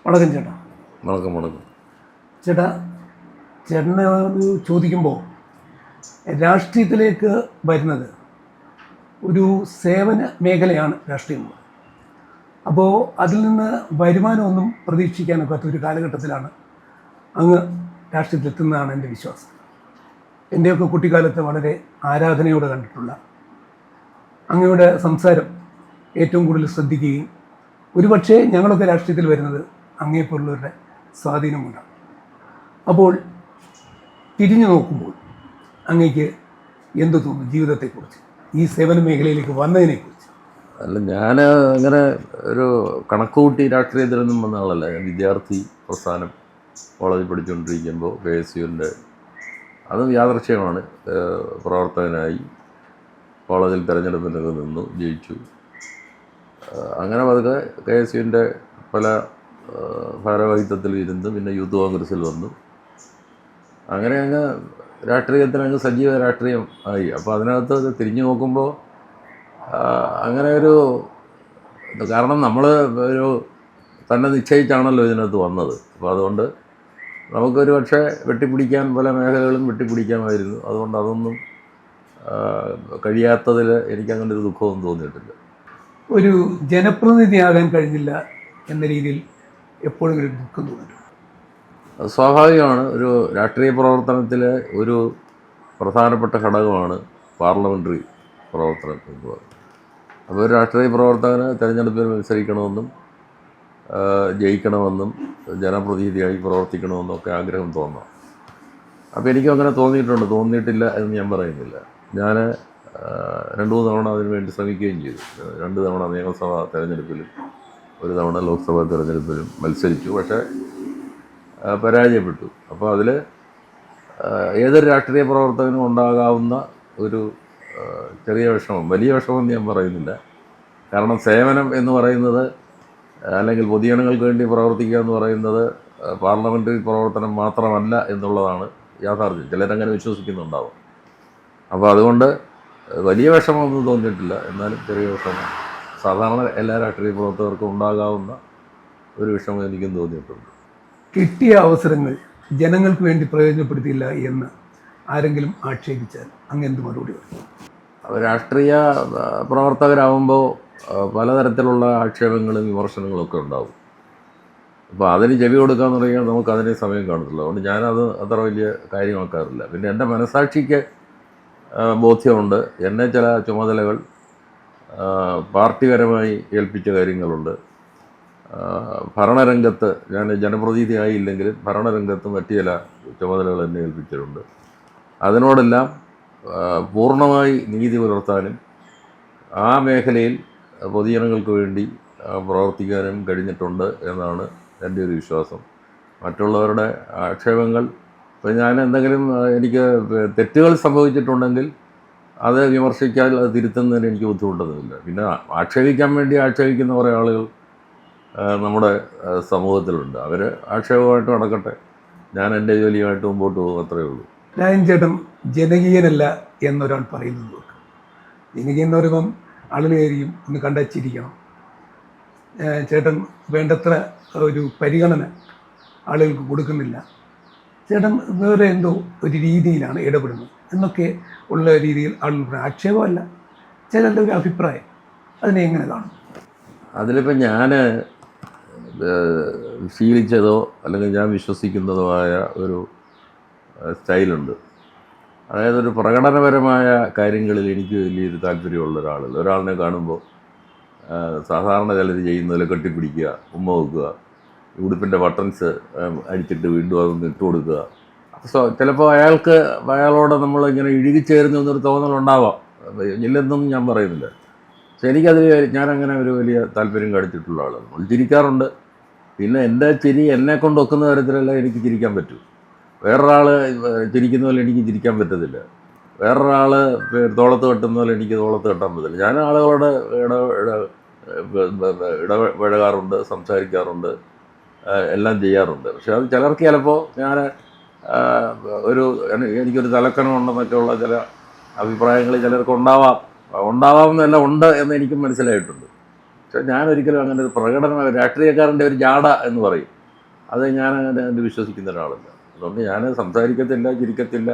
വണക്കം ചേട്ടാ. വണക്കം. ചേട്ടാ, ചേട്ടനെ ചോദിക്കുമ്പോൾ രാഷ്ട്രീയത്തിലേക്ക് വരുന്നത് ഒരു സേവന മേഖലയാണ് രാഷ്ട്രീയം. അപ്പോൾ അതിൽ നിന്ന് വരുമാനമൊന്നും പ്രതീക്ഷിക്കാനൊക്കാത്ത ഒരു കാലഘട്ടത്തിലാണ് അങ്ങ് രാഷ്ട്രീയത്തിലെത്തുന്നതാണ് എൻ്റെ വിശ്വാസം. എൻ്റെയൊക്കെ കുട്ടിക്കാലത്ത് വളരെ ആരാധനയോടെ കണ്ടിട്ടുള്ള അങ്ങയുടെ സംസാരം ഏറ്റവും കൂടുതൽ ശ്രദ്ധിക്കുകയും ഒരുപക്ഷെ ഞങ്ങളൊക്കെ രാഷ്ട്രീയത്തിൽ വരുന്നത് അങ്ങേപ്പോലുള്ളവരുടെ സ്വാധീനം കൊണ്ടാണ്. അപ്പോൾ തിരിഞ്ഞു നോക്കുമ്പോൾ അങ്ങേക്ക് എന്തു തോന്നുന്നു ജീവിതത്തെക്കുറിച്ച്, ഈ സേവന മേഖലയിലേക്ക് വന്നതിനെക്കുറിച്ച്? അല്ല, ഞാൻ അങ്ങനെ ഒരു കണക്കുകൂട്ടി രാഷ്ട്രീയത്തിലൊന്നും വന്ന ആളല്ല. ഞാൻ വിദ്യാർത്ഥി പ്രസ്ഥാനം കോളേജിൽ പഠിച്ചുകൊണ്ടിരിക്കുമ്പോൾ KSUവിൻ്റെ അതും യാദൃശ്യമാണ്, പ്രവർത്തകനായി കോളേജിൽ തിരഞ്ഞെടുപ്പിനൊക്കെ നിന്നു, ജയിച്ചു. അങ്ങനെ പതുക്കെ KSUവിൻ്റെ പല ഭാരവാഹിത്വത്തിൽ ഇരുന്ന് പിന്നെ യൂത്ത് കോൺഗ്രസ്സിൽ വന്നു. അങ്ങനെ അങ്ങ് രാഷ്ട്രീയത്തിനങ്ങ് സജീവ രാഷ്ട്രീയം ആയി. അപ്പോൾ അതിനകത്ത് തിരിഞ്ഞു നോക്കുമ്പോൾ അങ്ങനെ ഒരു കാരണം നമ്മൾ ഒരു തന്നെ നിശ്ചയിച്ചാണല്ലോ ഇതിനകത്ത് വന്നത്. അപ്പോൾ അതുകൊണ്ട് നമുക്കൊരു പക്ഷേ വെട്ടിപ്പിടിക്കാൻ പല മേഖലകളും വെട്ടിപ്പിടിക്കാമായിരുന്നു. അതുകൊണ്ട് അതൊന്നും കഴിയാത്തതിൽ എനിക്കങ്ങനെ ഒരു ദുഃഖമൊന്നും തോന്നിയിട്ടില്ല. ഒരു ജനപ്രതിനിധിയാകാൻ കഴിഞ്ഞില്ല എന്ന രീതിയിൽ എപ്പോഴും ഒരു ദുഃഖം തോന്നിയിട്ടുണ്ട്. സ്വാഭാവികമാണ്. ഒരു രാഷ്ട്രീയ പ്രവർത്തനത്തിലെ ഒരു പ്രധാനപ്പെട്ട ഘടകമാണ് പാർലമെൻ്ററി പ്രവർത്തനം എന്ന് പറയുന്നത്. അപ്പോൾ ഒരു രാഷ്ട്രീയ പ്രവർത്തകന് തിരഞ്ഞെടുപ്പിൽ മത്സരിക്കണമെന്നും ജയിക്കണമെന്നും ജനപ്രതിനിധിയായി പ്രവർത്തിക്കണമെന്നും ഒക്കെ ആഗ്രഹം തോന്നാം. അപ്പോൾ എനിക്കും അങ്ങനെ തോന്നിയിട്ടില്ല എന്ന് ഞാൻ പറയുന്നില്ല. ഞാൻ 2-3 തവണ അതിനു വേണ്ടി ശ്രമിക്കുകയും ചെയ്തു. 2 തവണ നിയമസഭാ തിരഞ്ഞെടുപ്പിലും 1 തവണ ലോക്സഭാ തിരഞ്ഞെടുപ്പിലും മത്സരിച്ചു. പക്ഷേ പരാജയപ്പെട്ടു. അപ്പോൾ അതിൽ ഏതൊരു രാഷ്ട്രീയ പ്രവർത്തകനും ഉണ്ടാകാവുന്ന ഒരു ചെറിയ വിഷമം, വലിയ വിഷമം ഞാൻ പറയുന്നില്ല. കാരണം സേവനം എന്ന് പറയുന്നത് അല്ലെങ്കിൽ പൊതുജനങ്ങൾക്ക് വേണ്ടി പ്രവർത്തിക്കുക എന്ന് പറയുന്നത് പാർലമെൻ്ററി പ്രവർത്തനം മാത്രമല്ല എന്നുള്ളതാണ് യാഥാർത്ഥ്യം. ചിലരങ്ങനെ വിശ്വസിക്കുന്നുണ്ടാവും. അപ്പോൾ അതുകൊണ്ട് വലിയ വിഷമമൊന്നും തോന്നിയിട്ടില്ല. എന്നാലും ചെറിയ വിഷമം സാധാരണ എല്ലാ രാഷ്ട്രീയ പ്രവർത്തകർക്കും ഉണ്ടാകാവുന്ന ഒരു വിഷമം എനിക്കും തോന്നിയിട്ടുണ്ട്. കിട്ടിയ അവസരങ്ങൾ ജനങ്ങൾക്ക് വേണ്ടി പ്രയോജനപ്പെടുത്തിയില്ല എന്ന് ആരെങ്കിലും ആക്ഷേപിച്ചാൽ അങ്ങ് എന്ത് മറുപടി പറയും? രാഷ്ട്രീയ പ്രവർത്തകരാകുമ്പോൾ പലതരത്തിലുള്ള ആക്ഷേപങ്ങളും വിമർശനങ്ങളും ഒക്കെ ഉണ്ടാവും. അപ്പോൾ അതിന് ചെവി കൊടുക്കാമെന്ന് പറഞ്ഞാൽ നമുക്ക് അതിന് സമയം കാണത്തില്ല. അതുകൊണ്ട് ഞാനത് അത്ര വലിയ കാര്യമാക്കാറില്ല. പിന്നെ എൻ്റെ മനസാക്ഷിക്ക് ബോധ്യമുണ്ട്. എന്നെ ചില ചുമതലകൾ പാർട്ടിപരമായി ഏൽപ്പിച്ച കാര്യങ്ങളുണ്ട്. ഭരണരംഗത്ത് ഞാൻ ജനപ്രതിനിധിയായില്ലെങ്കിലും ഭരണരംഗത്ത് മറ്റു ചില ചുമതലകൾ എന്നെ ഏൽപ്പിച്ചിട്ടുണ്ട്. അതിനോടെല്ലാം പൂർണ്ണമായി നീതി പുലർത്താനും ആ മേഖലയിൽ പൊതുജനങ്ങൾക്ക് വേണ്ടി പ്രവർത്തിക്കാനും കഴിഞ്ഞിട്ടുണ്ട് എന്നാണ് എൻ്റെ ഒരു വിശ്വാസം. മറ്റുള്ളവരുടെ ആക്ഷേപങ്ങൾ, ഇപ്പോൾ ഞാൻ എന്തെങ്കിലും എനിക്ക് തെറ്റുകൾ സംഭവിച്ചിട്ടുണ്ടെങ്കിൽ അത് വിമർശിക്കാൻ, അത് തിരുത്തുന്നതിന് എനിക്ക് ബുദ്ധിമുട്ടൊന്നുമില്ല. പിന്നെ ആക്ഷേപിക്കാൻ വേണ്ടി ആക്ഷേപിക്കുന്ന കുറേ ആളുകൾ നമ്മുടെ സമൂഹത്തിലുണ്ട്. അവർ ആക്ഷേപമായിട്ട് നടക്കട്ടെ, ഞാൻ എൻ്റെ ജോലിയുമായിട്ട് മുമ്പോട്ട് പോകും, അത്രയേ ഉള്ളൂ. രാജൻ ചേട്ടൻ ജനകീയനല്ല എന്നൊരാൾ പറയുന്നത്. ജനകീയൻ എന്ന് പറയുമ്പം ആളുകളേരിയും ഒന്ന് കണ്ടച്ചിരിക്കണം. ചേട്ടൻ വേണ്ടത്ര ഒരു പരിഗണന ആളുകൾക്ക് കൊടുക്കുന്നില്ല. ചേട്ടൻ വേറെ എന്തോ ഒരു രീതിയിലാണ് ഇടപെടുന്നത് എന്നൊക്കെ ഉള്ള രീതിയിൽ ആളുകൾ ആക്ഷേപമല്ല, ചേട്ടൻ്റെ ഒരു അഭിപ്രായം, അതിനെ എങ്ങനെ കാണും? അതിലിപ്പോൾ ഞാൻ ശീലിച്ചതോ അല്ലെങ്കിൽ ഞാൻ വിശ്വസിക്കുന്നതോ ആയ ഒരു സ്റ്റൈലുണ്ട്. അതായത് ഒരു പ്രകടനപരമായ കാര്യങ്ങളിൽ എനിക്ക് വലിയൊരു താല്പര്യമുള്ള ഒരാളിനെ കാണുമ്പോൾ സാധാരണ ചിലർ ചെയ്യുന്നതിൽ കെട്ടിപ്പിടിക്കുക, ഉമ്മ വെക്കുക, ഉടുപ്പിൻ്റെ ബട്ടൺസ് അടിച്ചിട്ട് വീണ്ടും അതൊന്ന് ഇട്ട് കൊടുക്കുക. ചിലപ്പോൾ അയാളോട് നമ്മളിങ്ങനെ ഇഴുകിച്ചേരുന്നു എന്നൊരു തോന്നലുണ്ടാവാം, ഇല്ലെന്നൊന്നും ഞാൻ പറയുന്നില്ല. പക്ഷെ എനിക്കതിൽ ഞാനങ്ങനെ ഒരു വലിയ താല്പര്യം കാണിച്ചിട്ടുള്ള ആളാണ്. നമ്മൾ ചിരിക്കാറുണ്ട്. പിന്നെ എൻ്റെ ചിരി എന്നെ കൊണ്ട് ഒക്കുന്ന തരത്തിലല്ല എനിക്ക് ചിരിക്കാൻ പറ്റൂ. വേറൊരാൾ ചിരിക്കുന്ന പോലെ എനിക്ക് ചിരിക്കാൻ പറ്റത്തില്ല. വേറൊരാൾ തോളത്ത് കെട്ടുന്ന പോലെ എനിക്ക് തോളത്ത് കെട്ടാൻ പറ്റില്ല. ഞാൻ ആളുകളോട് ഇടപഴകാറുണ്ട്, സംസാരിക്കാറുണ്ട്, എല്ലാം ചെയ്യാറുണ്ട്. പക്ഷെ അത് ചിലർക്ക് ചിലപ്പോൾ ഞാൻ എനിക്കൊരു തലക്കനമുണ്ടെന്നൊക്കെയുള്ള ചില അഭിപ്രായങ്ങൾ ചിലർക്ക് ഉണ്ടാവാമെന്നല്ല ഉണ്ട് എന്ന് എനിക്കും മനസ്സിലായിട്ടുണ്ട്. പക്ഷേ ഞാനൊരിക്കലും അങ്ങനെ ഒരു പ്രകടന രാഷ്ട്രീയക്കാരൻ്റെ ഒരു ജാട എന്ന് പറയും, അത് ഞാൻ അങ്ങനെ വിശ്വസിക്കുന്ന ഒരാളല്ല. അതുകൊണ്ട് ഞാൻ സംസാരിക്കത്തില്ല, ചിരിക്കത്തില്ല.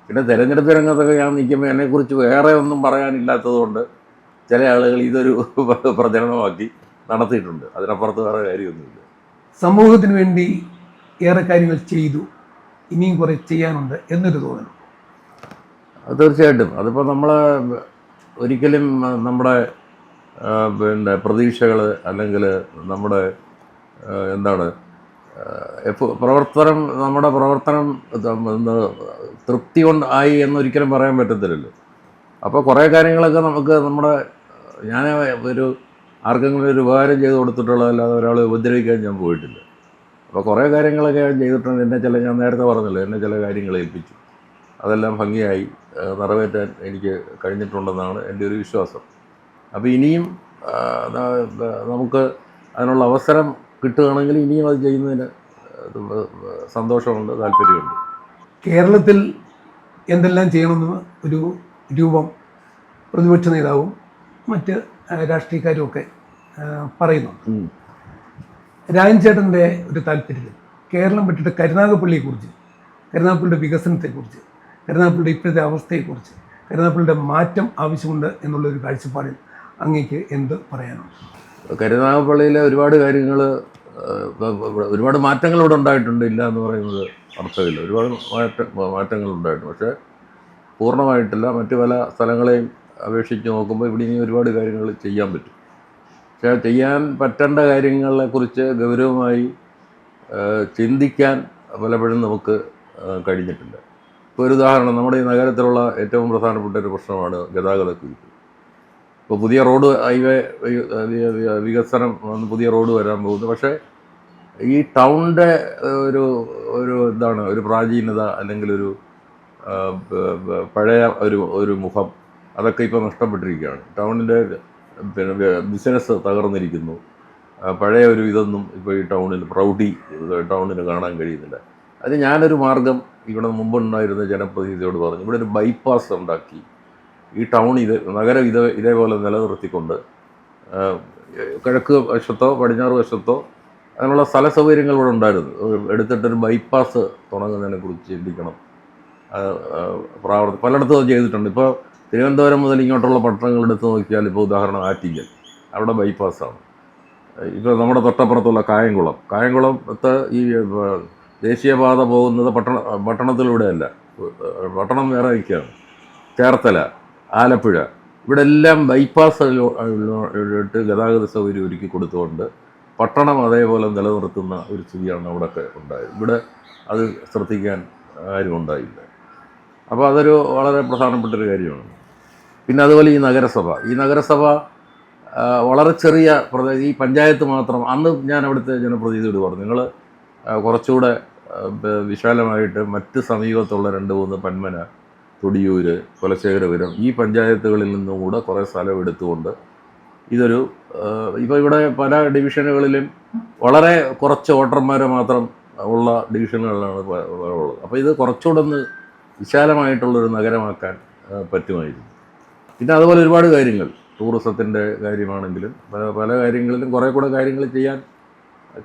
പിന്നെ തെരഞ്ഞെടുപ്പ് രംഗത്തൊക്കെ ഞാൻ നിൽക്കുമ്പോൾ എന്നെക്കുറിച്ച് വേറെ ഒന്നും പറയാനില്ലാത്തതുകൊണ്ട് ചില ആളുകൾ ഇതൊരു പ്രചരണമാക്കി നടത്തിയിട്ടുണ്ട്. അതിനപ്പുറത്ത് വേറെ കാര്യമൊന്നുമില്ല. സമൂഹത്തിന് വേണ്ടി ഏറെ കാര്യങ്ങൾ ചെയ്തു, ഇനിയും കുറേ ചെയ്യാനുണ്ട് എന്നൊരു തോന്നൽ. അത് തീർച്ചയായിട്ടും. അതിപ്പോൾ നമ്മൾ ഒരിക്കലും നമ്മുടെ പിന്നെ പ്രതീക്ഷകൾ അല്ലെങ്കിൽ നമ്മുടെ എന്താണ് നമ്മുടെ പ്രവർത്തനം തൃപ്തി കൊണ്ട് ആയി എന്നൊരിക്കലും പറയാൻ പറ്റത്തില്ലല്ലോ. അപ്പോൾ കുറേ കാര്യങ്ങളൊക്കെ നമുക്ക് ഞാൻ ആർക്കെങ്കിലും ഒരു ഉപകാരം ചെയ്ത് കൊടുത്തിട്ടുള്ളതല്ലാതെ ഒരാളെ ഉപദ്രവിക്കാൻ ഞാൻ പോയിട്ടില്ല. അപ്പോൾ കുറേ കാര്യങ്ങളൊക്കെ ഞാൻ ചെയ്തിട്ടുണ്ട്. ഞാൻ നേരത്തെ പറഞ്ഞല്ലോ, എന്നെ ചില കാര്യങ്ങൾ ഏൽപ്പിച്ചു, അതെല്ലാം ഭംഗിയായി നിറവേറ്റാൻ എനിക്ക് കഴിഞ്ഞിട്ടുണ്ടെന്നാണ് എൻ്റെ ഒരു വിശ്വാസം. അപ്പോൾ ഇനിയും നമുക്ക് അതിനുള്ള അവസരം കിട്ടുകയാണെങ്കിൽ ഇനിയും അത് ചെയ്യുന്നതിന് സന്തോഷമുണ്ട്, താല്പര്യമുണ്ട്. കേരളത്തിൽ എന്തെല്ലാം ചെയ്യണമെന്ന് ഒരു രൂപം പ്രതിപക്ഷ നേതാവും മറ്റ് രാഷ്ട്രീയക്കാരും ഒക്കെ പറയുന്നുണ്ട്. രാജൻ ചേട്ടൻ്റെ ഒരു താല്പര്യത്തിൽ കേരളം വിട്ടിട്ട് കരുനാഗപ്പള്ളിയെക്കുറിച്ച്, കരുനാഗപ്പള്ളിയുടെ വികസനത്തെക്കുറിച്ച്, കരുനാഗപ്പള്ളിയുടെ ഇപ്പോഴത്തെ അവസ്ഥയെക്കുറിച്ച്, കരുനാഗപ്പള്ളിയുടെ മാറ്റം ആവശ്യമുണ്ട് എന്നുള്ളൊരു കാഴ്ചപ്പാടിൽ അങ്ങേക്ക് എന്ത് പറയാനുണ്ട്? കരുനാഗപ്പള്ളിയിലെ ഒരുപാട് കാര്യങ്ങൾ, ഒരുപാട് മാറ്റങ്ങൾ ഇവിടെ ഉണ്ടായിട്ടുണ്ട്, ഇല്ല എന്ന് പറയുന്നത് അർത്ഥമില്ല. ഒരുപാട് മാറ്റങ്ങൾ ഉണ്ടായിട്ടുണ്ട്. പക്ഷേ പൂർണ്ണമായിട്ടില്ല. മറ്റു പല സ്ഥലങ്ങളെയും അപേക്ഷിച്ച് നോക്കുമ്പോൾ ഇവിടെ ഇനി ഒരുപാട് കാര്യങ്ങൾ ചെയ്യാൻ പറ്റും. പക്ഷേ ചെയ്യാൻ പറ്റേണ്ട കാര്യങ്ങളെക്കുറിച്ച് ഗൗരവമായി ചിന്തിക്കാൻ പലപ്പോഴും നമുക്ക് കഴിഞ്ഞിട്ടില്ല. ഇപ്പോൾ ഒരു ഉദാഹരണം, നമ്മുടെ ഈ നഗരത്തിലുള്ള ഏറ്റവും പ്രധാനപ്പെട്ട ഒരു പ്രശ്നമാണ് ഗതാഗതക്കുരുക്ക്. ഇപ്പോൾ പുതിയ റോഡ് ഹൈവേ വികസനം വന്ന് പുതിയ റോഡ് വരാൻ പോകുന്നു. പക്ഷേ ഈ ടൗണിൻ്റെ ഒരു പ്രാചീനത അല്ലെങ്കിൽ ഒരു പഴയ ഒരു മുഖം, അതൊക്കെ ഇപ്പോൾ നഷ്ടപ്പെട്ടിരിക്കുകയാണ്. ടൗണിൻ്റെ ബിസിനസ് തകർന്നിരിക്കുന്നു. പഴയ ഒരു ഇതൊന്നും ഇപ്പോൾ ഈ ടൗണിന് കാണാൻ കഴിയുന്നില്ല. അത് ഞാനൊരു മാർഗം ഇവിടെ മുമ്പുണ്ടായിരുന്ന ജനപ്രതിനിധിയോട് പറഞ്ഞു, ഇവിടെ ഒരു ബൈപ്പാസ് ഉണ്ടാക്കി ഈ ടൗൺ നഗരം ഇതേപോലെ നിലനിർത്തിക്കൊണ്ട് കിഴക്ക് വശത്തോ പടിഞ്ഞാറ് വശത്തോ അതിനുള്ള സ്ഥല സൗകര്യങ്ങൾ ഇവിടെ ഉണ്ടായിരുന്നു. എടുത്തിട്ടൊരു ബൈപ്പാസ് തുടങ്ങുന്നതിനെക്കുറിച്ച് ചിന്തിക്കണം. പലയിടത്തും അത് ചെയ്തിട്ടുണ്ട്. ഇപ്പോൾ തിരുവനന്തപുരം മുതൽ ഇങ്ങോട്ടുള്ള പട്ടണങ്ങൾ എടുത്ത് നോക്കിയാൽ, ഇപ്പോൾ ഉദാഹരണം ആറ്റിങ്ങൽ, അവിടെ ബൈപ്പാസാണ്. ഇപ്പോൾ നമ്മുടെ തൊട്ടപ്പുറത്തുള്ള കായംകുളത്ത് ഈ ദേശീയപാത പോകുന്നത് പട്ടണത്തിലൂടെയല്ല, പട്ടണം വേറെ വയ്ക്കുകയാണ്. ചേർത്തല, ആലപ്പുഴ, ഇവിടെ എല്ലാം ബൈപ്പാസിലോട്ട് ഗതാഗത സൗകര്യം ഒരുക്കി കൊടുത്തുകൊണ്ട് പട്ടണം അതേപോലെ നിലനിർത്തുന്ന ഒരു സ്ഥിതിയാണ് അവിടെയൊക്കെ ഉണ്ടായത്. ഇവിടെ അത് ശ്രദ്ധിക്കാൻ ആരും ഉണ്ടായില്ല. അപ്പോൾ അതൊരു വളരെ പ്രധാനപ്പെട്ടൊരു കാര്യമാണ്. പിന്നെ അതുപോലെ ഈ നഗരസഭ വളരെ ചെറിയ ഈ പഞ്ചായത്ത് മാത്രം. അന്ന് ഞാൻ അവിടുത്തെ ജനപ്രതിനിധിയോട് പറഞ്ഞു, നിങ്ങൾ കുറച്ചുകൂടെ വിശാലമായിട്ട് മറ്റ് സമീപത്തുള്ള 2-3 പന്മന, തൊടിയൂര്, കുലശേഖരപുരം ഈ പഞ്ചായത്തുകളിൽ നിന്നും കൂടെ കുറേ സ്ഥലം എടുത്തുകൊണ്ട് ഇപ്പോൾ ഇവിടെ പല ഡിവിഷനുകളിലും വളരെ കുറച്ച് വോട്ടർമാരെ മാത്രം ഉള്ള ഡിവിഷനുകളിലാണ് ഉള്ളത്. അപ്പോൾ ഇത് കുറച്ചുകൂടെ ഒന്ന് വിശാലമായിട്ടുള്ളൊരു നഗരമാക്കാൻ പറ്റുമായിരുന്നു. പിന്നെ അതുപോലെ ഒരുപാട് കാര്യങ്ങൾ, ടൂറിസത്തിൻ്റെ കാര്യമാണെങ്കിലും പല കാര്യങ്ങളിലും കുറേ കൂടെ കാര്യങ്ങൾ ചെയ്യാൻ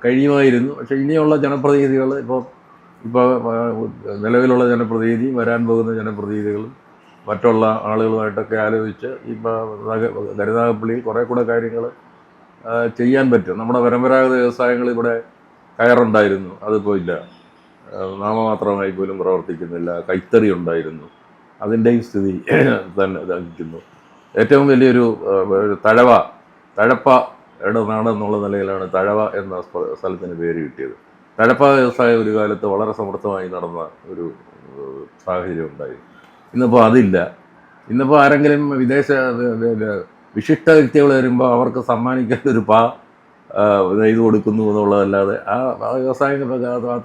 കഴിയുമായിരുന്നു. പക്ഷേ ഇനിയുള്ള ജനപ്രതിനിധികൾ ഇപ്പോൾ നിലവിലുള്ള ജനപ്രതിനിധി, വരാൻ പോകുന്ന ജനപ്രതിനിധികളും മറ്റുള്ള ആളുകളുമായിട്ടൊക്കെ ആലോചിച്ച് ഇപ്പോൾ കരുനാഗപ്പള്ളിയിൽ കുറേ കൂടെ കാര്യങ്ങൾ ചെയ്യാൻ പറ്റും. നമ്മുടെ പരമ്പരാഗത വ്യവസായങ്ങൾ ഇവിടെ കയറുണ്ടായിരുന്നു, അതിപ്പോൾ ഇല്ല. നാമമാത്രമായി പോലും പ്രവർത്തിക്കുന്നില്ല. കൈത്തറി ഉണ്ടായിരുന്നു, അതിൻ്റെയും സ്ഥിതി തന്നെ ഇതായിരിക്കുന്നു. ഏറ്റവും വലിയൊരു തഴപ്പയുടെ നാട് എന്നുള്ള നിലയിലാണ് തഴവ എന്ന സ്ഥലത്തിന് പേര് കിട്ടിയത്. തഴപ്പ വ്യവസായം ഒരു കാലത്ത് വളരെ സമൃദ്ധമായി നടന്ന ഒരു സാഹചര്യം ഉണ്ടായി. ഇന്നിപ്പോൾ അതില്ല. ഇന്നിപ്പോൾ ആരെങ്കിലും വിശിഷ്ട വ്യക്തികൾ വരുമ്പോൾ അവർക്ക് സമ്മാനിക്കാൻ ഒരു നെയ്ത് കൊടുക്കുന്നു എന്നുള്ളതല്ലാതെ ആ വ്യവസായം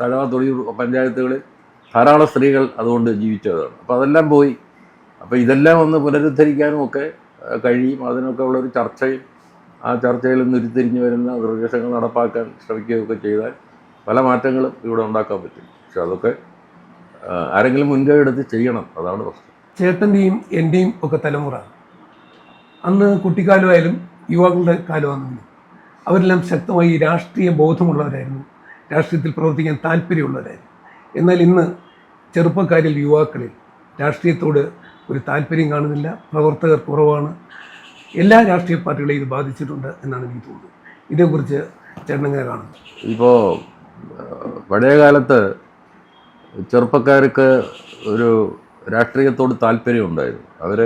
തഴവ തൊഴിൽ പഞ്ചായത്തുകളിൽ ധാരാളം സ്ത്രീകൾ അതുകൊണ്ട് ജീവിച്ചതാണ്. അപ്പോൾ അതെല്ലാം പോയി. അപ്പോൾ ഇതെല്ലാം ഒന്ന് പുനരുദ്ധരിക്കാനും ഒക്കെ കഴിയും. അതിനൊക്കെ ഉള്ളൊരു ചർച്ചയും ആ ചർച്ചയിൽ നിന്ന് ഉരുത്തിരിഞ്ഞ് വരുന്ന നിർദ്ദേശങ്ങൾ നടപ്പാക്കാൻ ശ്രമിക്കുകയൊക്കെ ചെയ്താൽ പല മാറ്റങ്ങളും ഇവിടെ ഉണ്ടാക്കാൻ പറ്റും. പക്ഷെ അതൊക്കെ ആരെങ്കിലും മുൻകൈ എടുത്ത് ചെയ്യണം, അതാണ് പ്രശ്നം. ചേട്ടൻ്റെയും എൻ്റെയും ഒക്കെ തലമുറ അന്ന് കുട്ടിക്കാലമായാലും യുവാക്കളുടെ കാലമാണെങ്കിലും അവരെല്ലാം ശക്തമായി രാഷ്ട്രീയ ബോധമുള്ളവരായിരുന്നു, രാഷ്ട്രീയത്തിൽ പ്രവർത്തിക്കാൻ താല്പര്യമുള്ളവരായിരുന്നു. എന്നാൽ ഇന്ന് ചെറുപ്പക്കാരിൽ, യുവാക്കളിൽ രാഷ്ട്രീയത്തോട് ഒരു താല്പര്യം കാണുന്നില്ല, പ്രവർത്തകർ കുറവാണ്. എല്ലാ രാഷ്ട്രീയ പാർട്ടികളെയും ഇത് ബാധിച്ചിട്ടുണ്ട് എന്നാണ് എനിക്ക് തോന്നുന്നത്. ഇതേക്കുറിച്ച് ചേട്ടനെങ്ങനെ കാണുന്നു? ഇപ്പോൾ പഴയ കാലത്ത് ചെറുപ്പക്കാർക്ക് ഒരു രാഷ്ട്രീയത്തോട് താല്പര്യമുണ്ടായിരുന്നു. അവർ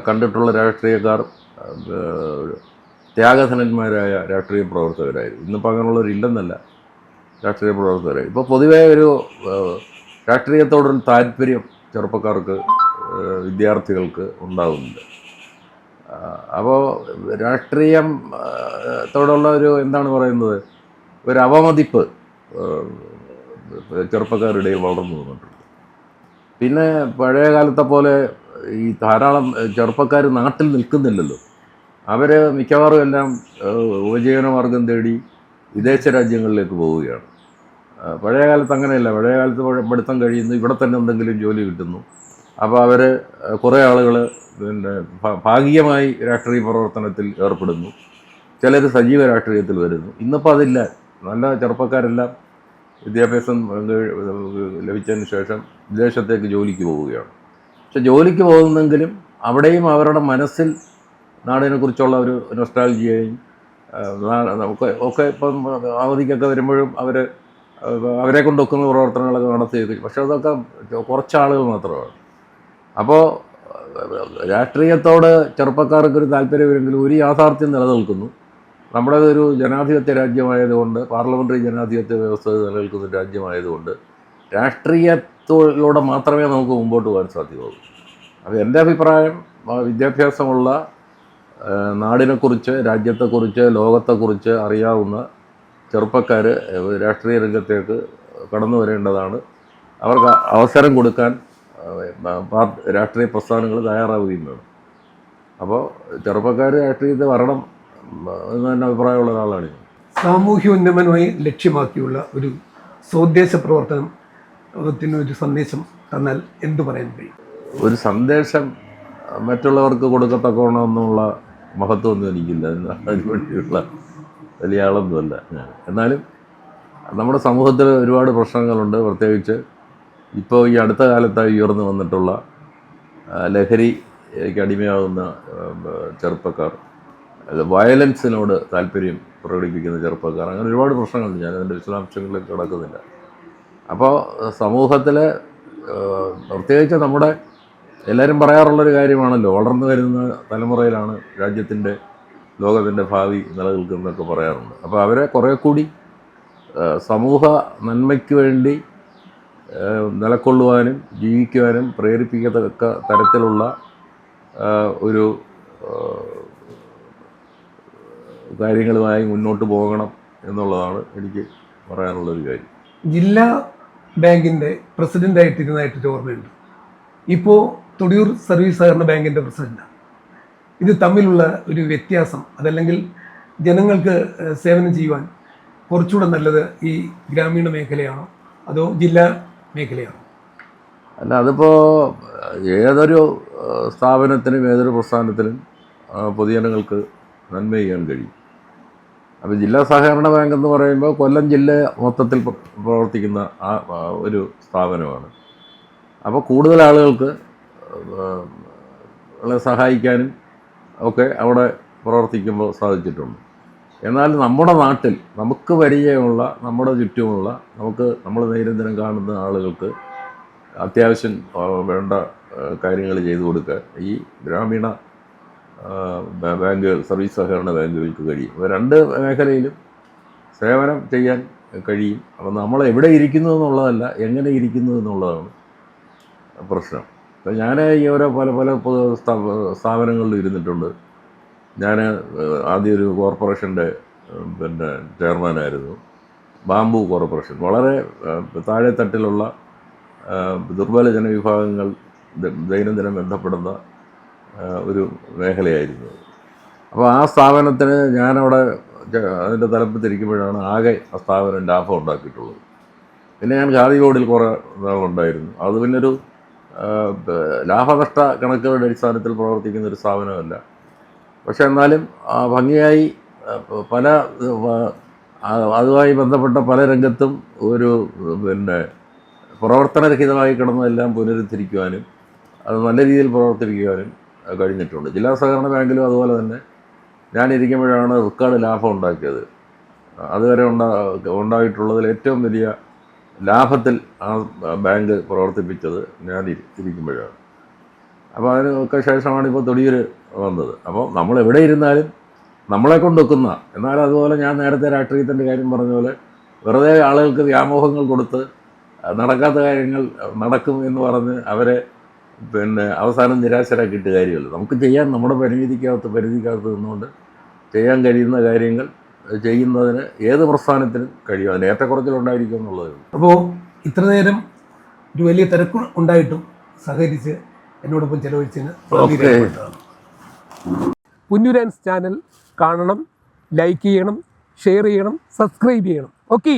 കണ്ടിട്ടുള്ള രാഷ്ട്രീയക്കാർ ത്യാഗധനന്മാരായ രാഷ്ട്രീയ പ്രവർത്തകരായിരുന്നു. ഇന്നിപ്പോൾ അങ്ങനെയുള്ളവരില്ലെന്നല്ല, രാഷ്ട്രീയ പ്രവർത്തകരായി. ഇപ്പോൾ പൊതുവേ ഒരു രാഷ്ട്രീയത്തോടൊരു താല്പര്യം ചെറുപ്പക്കാർക്ക്, വിദ്യാർത്ഥികൾക്ക് ഉണ്ടാകുന്നുണ്ട്. അപ്പോൾ രാഷ്ട്രീയത്തോടുള്ള ഒരു എന്താണ് പറയുന്നത്, ഒരു അവമതിപ്പ് ചെറുപ്പക്കാരുടെ ഇടയിൽ വളർന്നു വന്നിട്ടുണ്ട്. പിന്നെ പഴയ കാലത്തെ പോലെ ഈ ധാരാളം ചെറുപ്പക്കാർ നാട്ടിൽ നിൽക്കുന്നില്ലല്ലോ. അവർ മിക്കവാറും എല്ലാം ഉപജീവനമാർഗം തേടി വിദേശ രാജ്യങ്ങളിലേക്ക് പോവുകയാണ്. പഴയ കാലത്ത് അങ്ങനെയല്ല. പഴയ കാലത്ത് പഠിത്തം കഴിയുന്നു, ഇവിടെ തന്നെ എന്തെങ്കിലും ജോലി കിട്ടുന്നു. അപ്പോൾ അവർ കുറേ ആളുകൾ പിന്നെ ഭാഗികമായി രാഷ്ട്രീയ പ്രവർത്തനത്തിൽ ഏർപ്പെടുന്നു, ചിലർ സജീവ രാഷ്ട്രീയത്തിൽ വരുന്നു. ഇന്നിപ്പോൾ അതില്ല. നല്ല ചെറുപ്പക്കാരെല്ലാം വിദ്യാഭ്യാസം ലഭിച്ചതിന് ശേഷം വിദേശത്തേക്ക് ജോലിക്ക് പോവുകയാണ്. പക്ഷെ ജോലിക്ക് പോകുന്നെങ്കിലും അവിടെയും അവരുടെ മനസ്സിൽ നാടിനെക്കുറിച്ചുള്ള ഒരു നൊസ്റ്റാൾജിയയും ഒക്കെ ഇപ്പം അവധിക്കൊക്കെ വരുമ്പോഴും അവരെ കൊണ്ടൊക്കുന്ന പ്രവർത്തനങ്ങളൊക്കെ നടത്തി. പക്ഷെ അതൊക്കെ കുറച്ച് ആളുകൾ മാത്രമാണ്. അപ്പോൾ രാഷ്ട്രീയത്തോട് ചെറുപ്പക്കാർക്കൊരു താല്പര്യമെങ്കിലും ഒരു യാഥാർത്ഥ്യം നിലനിൽക്കുന്നു. നമ്മുടെ ഒരു ജനാധിപത്യ രാജ്യമായതുകൊണ്ട്, പാർലമെൻ്ററി ജനാധിപത്യ വ്യവസ്ഥ നിലനിൽക്കുന്ന രാജ്യമായതുകൊണ്ട് രാഷ്ട്രീയത്തിലൂടെ മാത്രമേ നമുക്ക് മുമ്പോട്ട് പോകാൻ സാധ്യമാകൂ. അപ്പോൾ എൻ്റെ അഭിപ്രായം, വിദ്യാഭ്യാസമുള്ള, നാടിനെക്കുറിച്ച്, രാജ്യത്തെക്കുറിച്ച്, ലോകത്തെക്കുറിച്ച് അറിയാവുന്ന ചെറുപ്പക്കാർ രാഷ്ട്രീയ രംഗത്തേക്ക് കടന്നു വരേണ്ടതാണ്. അവർക്ക് അവസരം കൊടുക്കാൻ രാഷ്ട്രീയ പ്രസ്ഥാനങ്ങൾ തയ്യാറാവുകയും വേണം. അപ്പോൾ ചെറുപ്പക്കാർ രാഷ്ട്രീയത്തിൽ വരണം എന്ന് തന്നെ അഭിപ്രായമുള്ള ഒരാളാണ് ഞാൻ. സാമൂഹ്യ ഉന്നമനമായി ലക്ഷ്യമാക്കിയുള്ള ഒരു സ്വദേശ പ്രവർത്തനത്തിനൊരു സന്ദേശം തന്നാൽ എന്തു പറയാൻ കഴിയും? ഒരു സന്ദേശം മറ്റുള്ളവർക്ക് കൊടുക്കത്തക്കോണമെന്നുള്ള മഹത്വമൊന്നും എനിക്കില്ല. അതിനുവേണ്ടിയുള്ള വലിയ ആളൊന്നുമല്ല ഞാൻ. എന്നാലും നമ്മുടെ സമൂഹത്തിൽ ഒരുപാട് പ്രശ്നങ്ങളുണ്ട്. പ്രത്യേകിച്ച് ഇപ്പോൾ ഈ അടുത്ത കാലത്തായി ഉയർന്നു വന്നിട്ടുള്ള ലഹരിക്ക് അടിമയാകുന്ന ചെറുപ്പക്കാർ, വയലൻസിനോട് താല്പര്യം പ്രകടിപ്പിക്കുന്ന ചെറുപ്പക്കാർ, അങ്ങനെ ഒരുപാട് പ്രശ്നങ്ങളുണ്ട്. ഞാൻ അതിൻ്റെ വിശദാംശങ്ങളിലേക്ക് കിടക്കുന്നില്ല. അപ്പോൾ സമൂഹത്തിൽ പ്രത്യേകിച്ച് നമ്മുടെ എല്ലാവരും പറയാറുള്ളൊരു കാര്യമാണല്ലോ, വളർന്നു വരുന്ന തലമുറയിലാണ് രാജ്യത്തിൻ്റെ, ലോകത്തിൻ്റെ ഭാവി നിലനിൽക്കുന്നതൊക്കെ പറയാറുണ്ട്. അപ്പോൾ അവരെ കുറേ കൂടി സമൂഹ നന്മയ്ക്ക് വേണ്ടി നിലകൊള്ളുവാനും ജീവിക്കുവാനും പ്രേരിപ്പിക്കത്തക്ക തരത്തിലുള്ള ഒരു കാര്യങ്ങളുമായി മുന്നോട്ട് പോകണം എന്നുള്ളതാണ് എനിക്ക് പറയാനുള്ളൊരു കാര്യം. ജില്ലാ ബാങ്കിൻ്റെ പ്രസിഡൻ്റായിട്ടിരുന്നതായിട്ടൊരു ഓർമ്മയുണ്ട്. ഇപ്പോൾ തൊടിയൂർ സർവീസ് സഹകരണ ബാങ്കിൻ്റെ പ്രസിഡൻ്റാണ്. ഇത് തമ്മിലുള്ള ഒരു വ്യത്യാസം, അതല്ലെങ്കിൽ ജനങ്ങൾക്ക് സേവനം ചെയ്യുവാൻ കുറച്ചുകൂടെ നല്ലത് ഈ ഗ്രാമീണ മേഖലയാണോ അതോ ജില്ലാ മേഖലയാണോ? അല്ല, അതിപ്പോൾ ഏതൊരു സ്ഥാപനത്തിനും ഏതൊരു പ്രസ്ഥാനത്തിനും പൊതുജനങ്ങൾക്ക് നന്മ ചെയ്യാൻ കഴിയും. അപ്പോൾ ജില്ലാ സഹകരണ ബാങ്ക് എന്ന് പറയുമ്പോൾ കൊല്ലം ജില്ല മൊത്തത്തിൽ പ്രവർത്തിക്കുന്ന ഒരു സ്ഥാപനമാണ്. അപ്പോൾ കൂടുതൽ ആളുകൾക്ക് സഹായിക്കാനും ഒക്കെ അവിടെ പ്രവർത്തിക്കുമ്പോൾ സാധിച്ചിട്ടുണ്ട്. എന്നാൽ നമ്മുടെ നാട്ടിൽ നമുക്ക് പരിചയമുള്ള, നമ്മുടെ ചുറ്റുമുള്ള, നമ്മൾ ദൈനംദിനം കാണുന്ന ആളുകൾക്ക് അത്യാവശ്യം വേണ്ട കാര്യങ്ങൾ ചെയ്തു കൊടുക്കാൻ ഈ ഗ്രാമീണ ബാങ്കുകൾ, സർവീസ് സഹകരണ ബാങ്കുകൾക്ക് കഴിയും. അപ്പോൾ രണ്ട് മേഖലയിലും സേവനം ചെയ്യാൻ കഴിയും. അപ്പോൾ നമ്മൾ എവിടെ ഇരിക്കുന്നു എന്നുള്ളതല്ല, എങ്ങനെ ഇരിക്കുന്നു എന്നുള്ളതാണ് പ്രശ്നം. അപ്പോൾ ഞാൻ ഈ ഓരോ പല സ്ഥാപനങ്ങളിൽ ഇരുന്നിട്ടുണ്ട്. ഞാൻ ആദ്യം ഒരു കോർപ്പറേഷൻ്റെ ചെയർമാനായിരുന്നു. ബാംബു കോർപ്പറേഷൻ, വളരെ താഴെത്തട്ടിലുള്ള ദുർബല ജനവിഭാഗങ്ങൾ ദൈനംദിനം ബന്ധപ്പെടുന്ന ഒരു മേഖലയായിരുന്നു. അപ്പോൾ ആ സ്ഥാപനത്തിന് ഞാനവിടെ അതിൻ്റെ തലപ്പത്തിരിക്കുമ്പോഴാണ് ആകെ ആ സ്ഥാപനം ലാഭം ഉണ്ടാക്കിയിട്ടുള്ളത്. പിന്നെ ഞാൻ ഖാദി ബോർഡിൽ കുറേ നാളുണ്ടായിരുന്നു. അത് പിന്നൊരു ലാഭനഷ്ട കണക്കുകളുടെ അടിസ്ഥാനത്തിൽ പ്രവർത്തിക്കുന്ന ഒരു സ്ഥാപനമല്ല. പക്ഷെ എന്നാലും ഭംഗിയായി പല അതുമായി ബന്ധപ്പെട്ട പല രംഗത്തും ഒരു പ്രവർത്തനരഹിതമായി കിടന്നതെല്ലാം പുനരുദ്ധരിക്കുവാനും അത് നല്ല രീതിയിൽ പ്രവർത്തിപ്പിക്കുവാനും കഴിഞ്ഞിട്ടുണ്ട്. ജില്ലാ സഹകരണ ബാങ്കിലും അതുപോലെ തന്നെ ഞാനിരിക്കുമ്പോഴാണ് റെക്കോർഡ് ലാഭം ഉണ്ടാക്കിയത്. അതുവരെ ഉണ്ടായിട്ടുള്ളതിൽ ഏറ്റവും വലിയ ലാഭത്തിൽ ആ ബാങ്ക് പ്രവർത്തിപ്പിച്ചത് ഞാൻ ഇരിക്കുമ്പോഴാണ്. അപ്പോൾ അതിനൊക്കെ ശേഷമാണ് ഇപ്പോൾ തൊടിയൂർ വന്നത്. അപ്പോൾ നമ്മൾ എവിടെ ഇരുന്നാലും നമ്മളെ കൊണ്ടൊക്കുന്ന, എന്നാൽ അതുപോലെ ഞാൻ നേരത്തെ രാഷ്ട്രീയത്തിൻ്റെ കാര്യം പറഞ്ഞ പോലെ വെറുതെ ആളുകൾക്ക് വ്യാമോഹങ്ങൾ കൊടുത്ത് നടക്കാത്ത കാര്യങ്ങൾ നടക്കും എന്ന് പറഞ്ഞ് അവരെ അവസാനം നിരാശരാക്കിയിട്ട് കാര്യമില്ല. നമുക്ക് ചെയ്യാൻ നമ്മുടെ പരിധിക്കകത്ത് നിന്നുകൊണ്ട് ചെയ്യാൻ കഴിയുന്ന കാര്യങ്ങൾ ചെയ്യുന്നതിന് ഏത് പ്രസ്ഥാനത്തിനും കഴിയും. അതിന് ഏറ്റക്കുറച്ചിലുണ്ടായിരിക്കും എന്നുള്ളത്. അപ്പോൾ ഇത്ര നേരം ഒരു വലിയ തിരക്ക് ഉണ്ടായിട്ടും സഹകരിച്ച് എന്നോടൊപ്പം ചെലവഴിച്ചതിന് പുന്നൂരാൻസ് ചാനൽ കാണണം, ലൈക്ക് ചെയ്യണം, ഷെയർ ചെയ്യണം, സബ്സ്ക്രൈബ് ചെയ്യണം. ഓക്കെ.